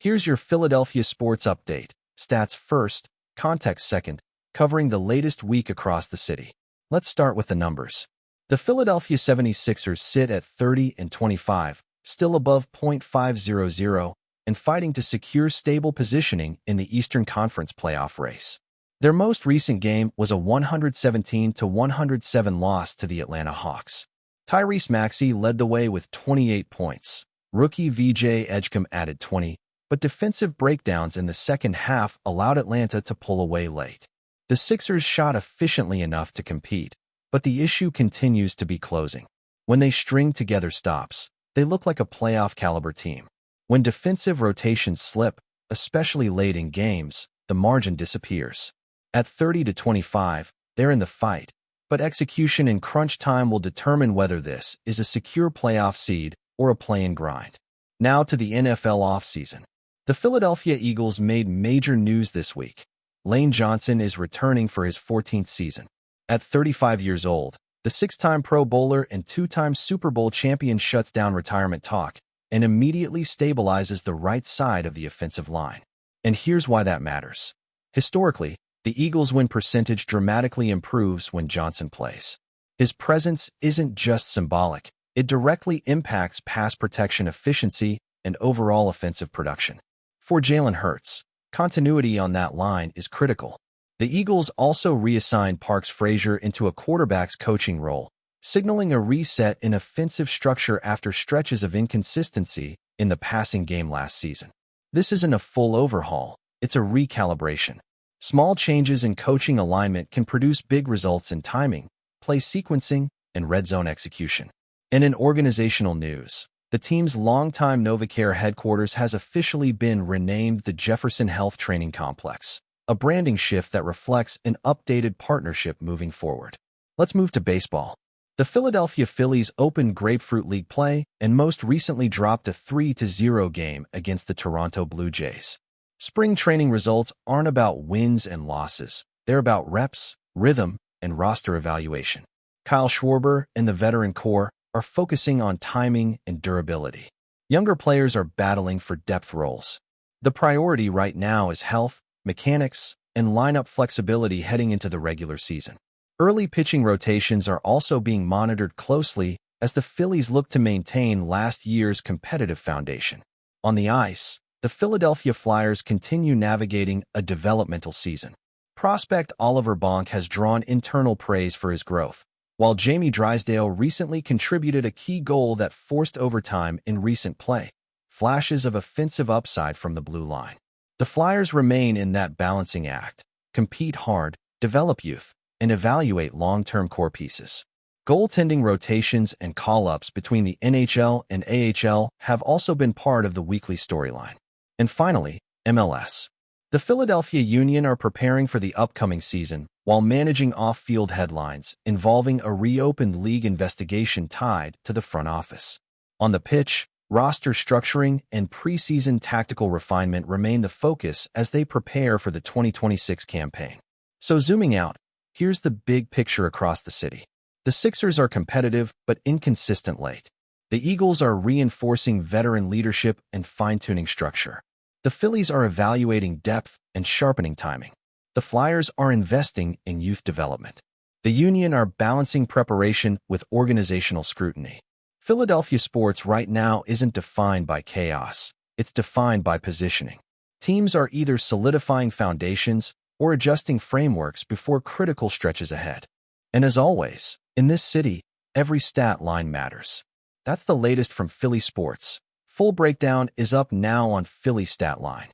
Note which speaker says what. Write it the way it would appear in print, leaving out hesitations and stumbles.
Speaker 1: Here's your Philadelphia sports update. Stats first, context second, covering the latest week across the city. Let's start with the numbers. The Philadelphia 76ers sit at 30-25, still above .500, and fighting to secure stable positioning in the Eastern Conference playoff race. Their most recent game was a 117-107 loss to the Atlanta Hawks. Tyrese Maxey led the way with 28 points. Rookie VJ Edgecombe added 20, but defensive breakdowns in the second half allowed Atlanta to pull away late. The Sixers shot efficiently enough to compete, but the issue continues to be closing. When they string together stops, they look like a playoff-caliber team. When defensive rotations slip, especially late in games, the margin disappears. At 30-25, they're in the fight, but execution in crunch time will determine whether this is a secure playoff seed or a play-in grind. Now to the NFL offseason. The Philadelphia Eagles made major news this week. Lane Johnson is returning for his 14th season. At 35 years old, the six-time Pro Bowler and two-time Super Bowl champion shuts down retirement talk and immediately stabilizes the right side of the offensive line. And here's why that matters. Historically, the Eagles' win percentage dramatically improves when Johnson plays. His presence isn't just symbolic, it directly impacts pass protection efficiency and overall offensive production. For Jalen Hurts, continuity on that line is critical. The Eagles also reassigned Parks Frazier into a quarterback's coaching role, signaling a reset in offensive structure after stretches of inconsistency in the passing game last season. This isn't a full overhaul, it's a recalibration. Small changes in coaching alignment can produce big results in timing, play sequencing, and red zone execution. And in organizational news, the team's longtime NovaCare headquarters has officially been renamed the Jefferson Health Training Complex, a branding shift that reflects an updated partnership moving forward. Let's move to baseball. The Philadelphia Phillies opened Grapefruit League play and most recently dropped a 3-0 game against the Toronto Blue Jays. Spring training results aren't about wins and losses. They're about reps, rhythm, and roster evaluation. Kyle Schwarber and the veteran core are focusing on timing and durability. Younger players are battling for depth roles. The priority right now is health, mechanics, and lineup flexibility heading into the regular season. Early pitching rotations are also being monitored closely as the Phillies look to maintain last year's competitive foundation. On the ice, the Philadelphia Flyers continue navigating a developmental season. Prospect Oliver Bonk has drawn internal praise for his growth, while Jamie Drysdale recently contributed a key goal that forced overtime in recent play. Flashes of offensive upside from the blue line. The Flyers remain in that balancing act, compete hard, develop youth, and evaluate long-term core pieces. Goaltending rotations and call-ups between the NHL and AHL have also been part of the weekly storyline. And finally, MLS. The Philadelphia Union are preparing for the upcoming season while managing off-field headlines involving a reopened league investigation tied to the front office. On the pitch, roster structuring and preseason tactical refinement remain the focus as they prepare for the 2026 campaign. So zooming out, here's the big picture across the city. The Sixers are competitive but inconsistent late. The Eagles are reinforcing veteran leadership and fine-tuning structure. The Phillies are evaluating depth and sharpening timing. The Flyers are investing in youth development. The Union are balancing preparation with organizational scrutiny. Philadelphia sports right now isn't defined by chaos. It's defined by positioning. Teams are either solidifying foundations or adjusting frameworks before critical stretches ahead. And as always, in this city, every stat line matters. That's the latest from Philly Sports. Full breakdown is up now on Philly Stat Line.